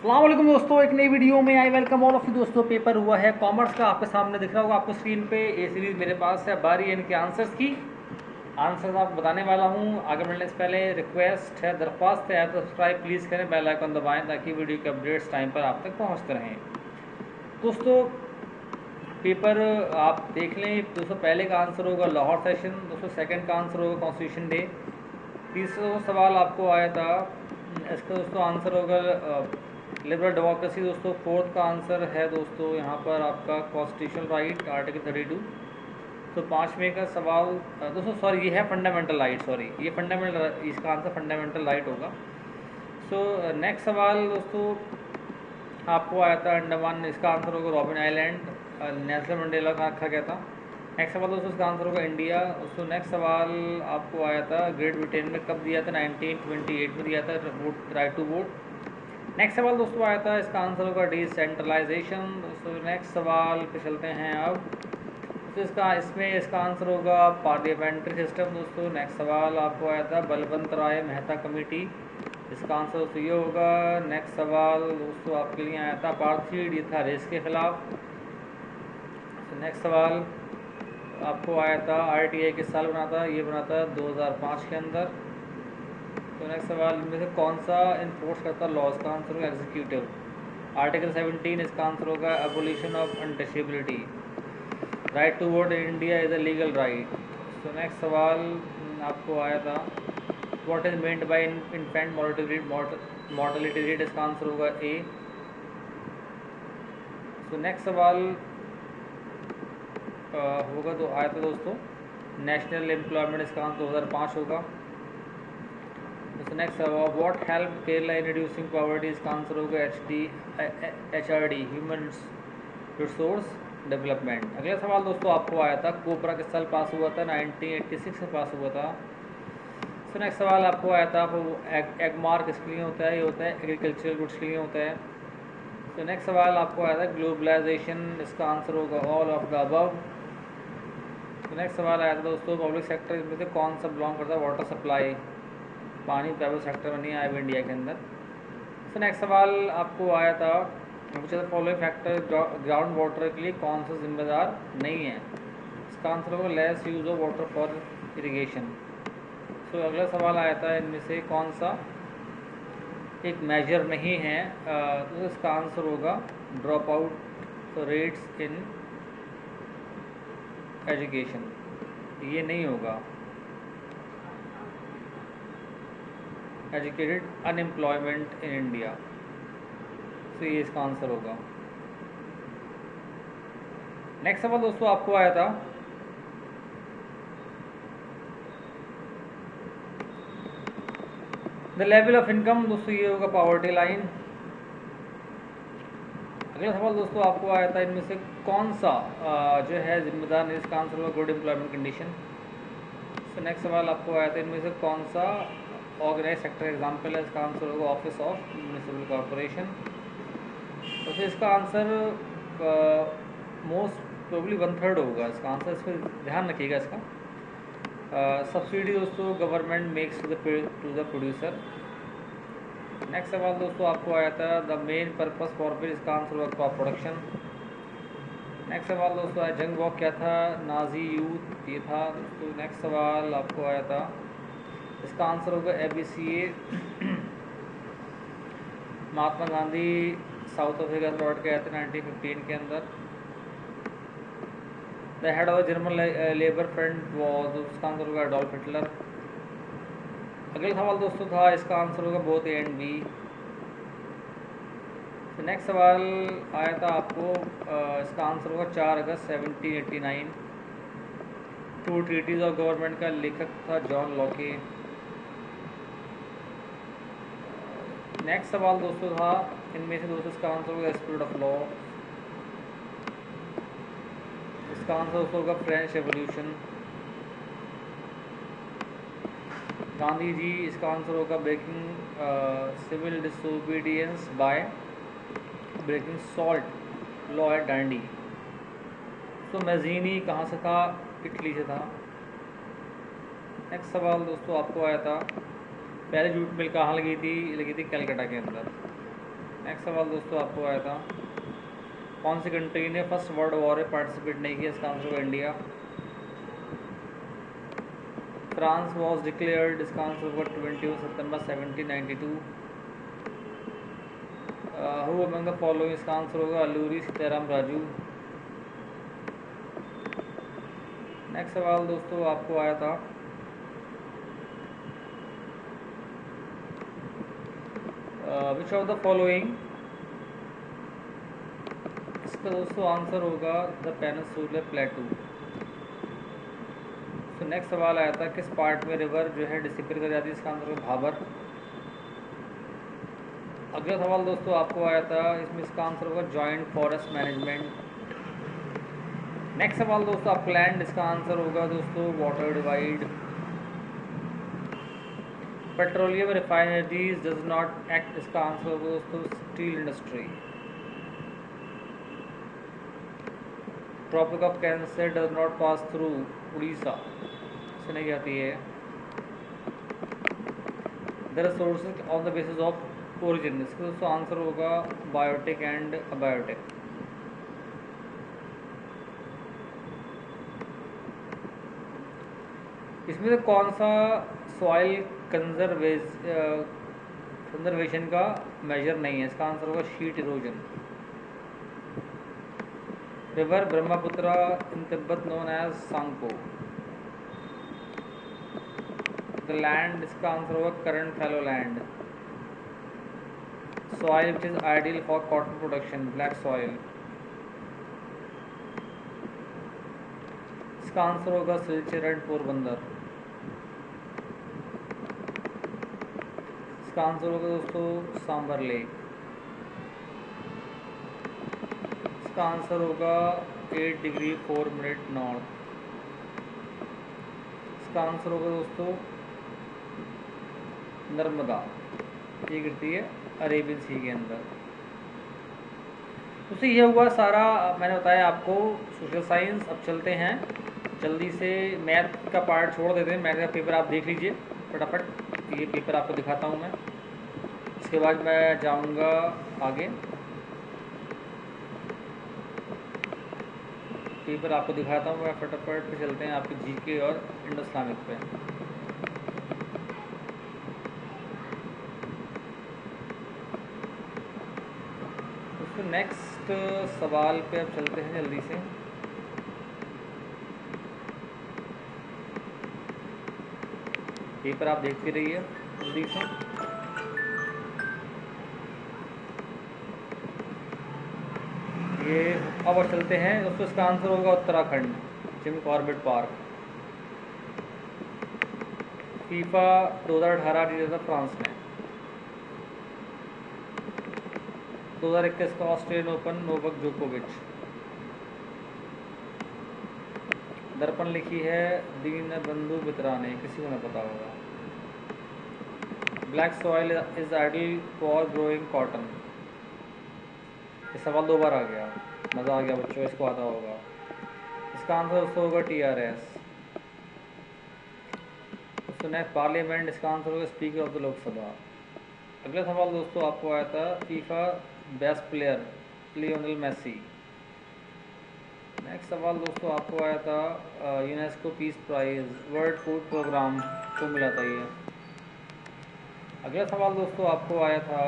अस्सलाम वालेकुम दोस्तों, एक नई वीडियो में I welcome all of you दोस्तों। पेपर हुआ है कॉमर्स का, आपके सामने दिख रहा होगा आपको स्क्रीन पे। ए सीरीज मेरे पास है, बारी है इनके आंसर्स की। आंसर्स आपको बताने वाला हूँ। आगे बढ़ने से पहले रिक्वेस्ट है, दरख्वास्त है, तो सब्सक्राइब प्लीज़ करें, बेल आइकन दबाएं ताकि वीडियो के अपडेट्स टाइम पर आप तक पहुँचते रहें। दोस्तों पेपर आप देख लें। दोस्तों पहले का आंसर होगा लाहौर सेशन, दोस्तों सेकंड का आंसर होगा कॉन्स्टिट्यूशन डे। तीसरा सवाल आपको आया था, इसका दोस्तों आंसर होगा लिबरल डेमोक्रेसी। दोस्तों फोर्थ का आंसर है दोस्तों यहाँ पर आपका कॉन्स्टिट्यूशनल राइट आर्टिकल 32। तो पाँचवें का सवाल दोस्तों सॉरी ये है फंडामेंटल राइट, सॉरी ये फंडामेंटल, इसका आंसर फंडामेंटल राइट होगा। सो नेक्स्ट सवाल दोस्तों आपको आया था अंडमान, इसका आंसर होगा रॉबिन आइलैंड, नेल्सन मंडेला का रखा गया था। नेक्स्ट सवाल दोस्तों इसका आंसर होगा इंडिया। दोस्तों नेक्स्ट सवाल आपको आया था ग्रेट ब्रिटेन में कब दिया था, 1928 में दिया था vote, right to vote. Next सवाल दोस्तों आया था, इसका आंसर होगा डिसेंट्रलाइजेशन। दोस्तों नेक्स्ट सवाल पे चलते हैं अब। दोस्तों इसका आंसर होगा पार्लियामेंट्री सिस्टम। दोस्तों नेक्स्ट सवाल आपको आया था बलवंत राय मेहता कमेटी, इसका आंसर दोस्तों ये होगा। नेक्स्ट सवाल दोस्तों आपके लिए आया था अपार्थाइड, ये था रेस के खिलाफ। नेक्स्ट सवाल आपको आया था आरटीआई किस साल बना था, ये बना था 2005 के अंदर। तो नेक्स्ट सवाल इनमें से कौन सा इन्फोर्स करता लॉज, का आंसर होगा एग्जीक्यूटिव। आर्टिकल 17 इसका आंसर होगा abolition of untouchability. Right to vote in India is a legal right. तो नेक्स्ट सवाल आपको आया था what is meant by infant mortality rate, इसका आंसर होगा ए। तो नेक्स्ट सवाल होगा तो आया था दोस्तों नेशनल एम्प्लॉयमेंट, इसका आंसर 2005 होगा। तो next what help Kerala in reducing poverty, इसका आंसर होगा HRD ह्यूमन रिसोर्स डेवलपमेंट। अगला सवाल दोस्तों आपको आया था कोपरा किस साल पास हुआ था, 1986 में पास हुआ था। तो नेक्स्ट सवाल आपको आया था वो एगमार्क किसके लिए होता है, ये होता है एग्रीकल्चरल गुड्स के लिए होता है। तो नेक्स्ट सवाल आपको आया था ग्लोबलाइजेशन, इसका आंसर होगा ऑल ऑफ द अबव। तो नेक्स्ट सवाल आया था दोस्तों पब्लिक सेक्टर में से कौन सा बिलोंग करता है, वाटर सप्लाई, पानी प्राइवेट सेक्टर में नहीं आया इंडिया के अंदर। तो नेक्स्ट सवाल आपको आया था which are the following factor ground water के लिए कौन सा जिम्मेदार नहीं है, इसका आंसर होगा less use of water for irrigation. तो अगला सवाल आया था इनमें से कौन सा एक मेजर नहीं है, तो इसका आंसर होगा drop out rates in education, ये नहीं होगा। एजुकेटेड अनएम्प्लॉयमेंट इन इंडिया, तो ये इसका आंसर होगा। नेक्स्ट सवाल दोस्तों आपको आया था द लेवल ऑफ इनकम, दोस्तों ये होगा पॉवर्टी लाइन। अगला सवाल दोस्तों आपको आया था इनमें से कौन सा जो है जिम्मेदार नहीं, इसका आंसर होगा गुड एम्प्लॉयमेंट कंडीशन। तो नेक्स्ट सवाल आपको आया था इनमें से कौन सा ऑर्गेनाइज सेक्टर एग्जाम्पल है, इसका आंसर होगा ऑफिस ऑफ म्यूनिसिपल कॉरपोरेशन। तो फिर इसका आंसर मोस्ट प्रोबली 1/3 होगा इसका आंसर, इस पर ध्यान रखिएगा इसका। सब्सिडी दोस्तों government makes to the producer. Next सवाल दोस्तों आपको आया था the main purpose for which, इसका आंसर होगा क्रॉप प्रोडक्शन। नेक्स्ट सवाल दोस्तों आया जंग वॉक क्या था, नाजी यूथ ये था दोस्तों। नेक्स्ट सवाल आपको आया था इसका आंसर होगा ABCA। Mahatma Gandhi South Africa से लौट के आए थे 1915 के अंदर। The head of the German Labour Front was, उसका आंसर होगा एडोल्फ हिटलर। अगला सवाल दोस्तों था इसका आंसर होगा both A and B. Next सवाल आया था आपको इसका आंसर होगा 4 अगस्त 1789। टू ट्रीटीज ऑफ गवर्नमेंट का लेखक था जॉन लॉके। नेक्स्ट सवाल दोस्तों था इनमें से दोस्तों इसका आंसर होगा स्पिरिट ऑफ लॉ, इसका आंसर दोस्तों होगा फ्रेंच रेवोल्यूशन। गांधी जी, इसका आंसर होगा breaking civil disobedience by breaking salt law at Dandi. तो मैजीनी कहाँ से था, इटली से था। नेक्स्ट सवाल दोस्तों आपको आया था पहले जूट मिल कहाँ लगी थी कलकत्ता के अंदर। नेक्स्ट सवाल दोस्तों आपको आया था, कौन सी कंट्री ने फर्स्ट वर्ल्ड वॉर में पार्टिसिपेट नहीं किया? इसका आंसर होगा इंडिया। फ्रांस वॉज डिक्लेयर्ड, इसका आंसर होगा 21 सितंबर 1792। हु अमंग द फॉलोइंग, इसका आंसर होगा अल्लूरी सीताराम राजू। नेक्स्ट सवाल दोस्तों आपको आया था, विच ऑफ द फॉलोइंग, इसका दोस्तों आंसर होगा द पेनिनसुलर प्लेटू। तो नेक्स्ट सवाल आया था, किस पार्ट में रिवर जो है डिसिपियर कर जाती है? इसका आंसर होगा भाबर। अगला सवाल दोस्तों आपको आया था, इसमें इसका आंसर होगा जॉइंट फॉरेस्ट मैनेजमेंट। नेक्स्ट सवाल दोस्तों आपको लैंड, इसका आंसर होगा दोस्तों water divide. Petroleum refineries does not act, इसका आंसर होगा दोस्तों steel industry. Tropic of Cancer does not pass through, Orissa से नहीं जाती है। The resources on the basis of origin, इसका दोस्तों आंसर होगा बायोटिक एंड अबायोटिक। इसमें से कौन सा सॉइल कंजर्वेशन का मेजर नहीं है? इसका आंसर होगा sheet erosion. River Brahmaputra in Tibet known as Tsangpo. The land, इसका आंसर होगा current fallow land. Soil which is ideal for cotton production, black soil. इसका आंसर होगा सिलचर एंड पोरबंदर। इसका आंसर होगा दोस्तों सांबर लेक। इसका आंसर होगा 8 डिग्री 4 मिनट नॉर्थ। इसका आंसर होगा दोस्तों नर्मदा, ये गिरती है अरेबियन सी के अंदर। तो ये हुआ सारा, मैंने बताया आपको सोशल साइंस। अब चलते हैं जल्दी से, मैथ का पार्ट छोड़ देते हैं। मैथ का पेपर आप देख लीजिए फटाफट, ये पेपर आपको दिखाता हूँ मैं, इसके बाद मैं जाऊँगा आगे। पेपर आपको दिखाता हूँ मैं फटाफट। पे चलते हैं आपके जीके और इंडो इस्लामिक पे। तो नेक्स्ट सवाल पे अब चलते हैं जल्दी से। पेपर आप देखते रहिए जल्दी से। ये अब चलते हैं दोस्तों, इसका आंसर होगा Uttarakhand, Jim Corbett park. FIFA 2018 जीता था फ्रांस ने। 2021 का ऑस्ट्रेलियन ओपन नोवक जोकोविच। दर्पण लिखी है दीन बंधु मित्रा ने, किसी को ना पता होगा। Black soil is ideal for growing cotton. ये सवाल 2 बार आ गया, मज़ा आ गया बच्चों, इसको आता होगा। इसका आंसर दोस्तों होगा TRS। दोस्तों नेक्स्ट पार्लियामेंट, इसका आंसर होगा स्पीकर ऑफ द लोकसभा। अगला सवाल दोस्तों आपको आया था, FIFA best player Lionel Messi. Next सवाल दोस्तों आपको आया था, UNESCO peace prize World Food Programme को मिला था ये। अगला सवाल दोस्तों आपको आया था,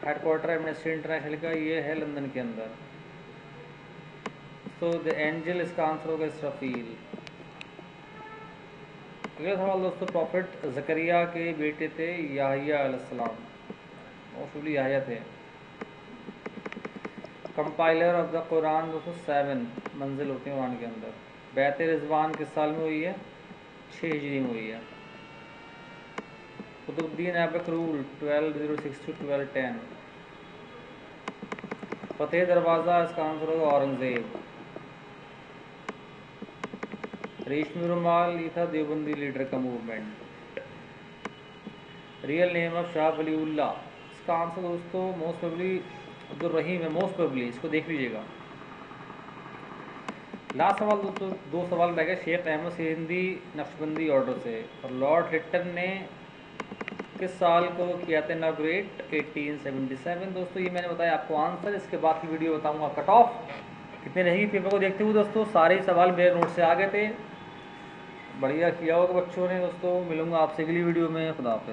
हेडक्वार्टर एमनेस्टी इंटरनेशनल का ये है लंदन के अंदर। तो द एंजल, इसका आंसर होगा इसराफील। अगला सवाल दोस्तों, प्रॉफिट जकरिया के बेटे थे याहिया अलैहिस्सलाम, मोस्टली याहिया थे। कंपाइलर ऑफ द कुरान दोस्तों 7 मंजिल होती हैं कुरान के अंदर। बैत रिजवान किस साल में हुई है? 6 हिजरी में हुई है। Qutbuddin Aibak rule 1206 to 1210। फतेह दरवाज़ा, इसका आंसर होगा औरंगज़ेब। रेशमी रुमाल, ये था देवबंदी लीडर का movement. Real name of Shah Waliullah, इसका आंसर दोस्तों मोस्ट प्रोबेबली अब्दुल रहीम है, मोस्ट प्रोबेबली, इसको देख लीजिएगा। लास्ट सवाल दोस्तों, 2 सवाल रह गए। शेख अहमद सिंधी नक्शबंदी ऑर्डर से और लॉर्ड हिटन ने किस साल को किया था इनॉग्रेट? 1877 दोस्तों, ये मैंने बताया आपको आंसर। इसके बाद की वीडियो बताऊंगा कट ऑफ कितने रहेगी पेपर को देखते हुए। दोस्तों सारे ही सवाल मेरे नोट से आ गए थे, बढ़िया किया होगा बच्चों ने। दोस्तों मिलूंगा आपसे अगली वीडियो में, खुदा हाफिज़।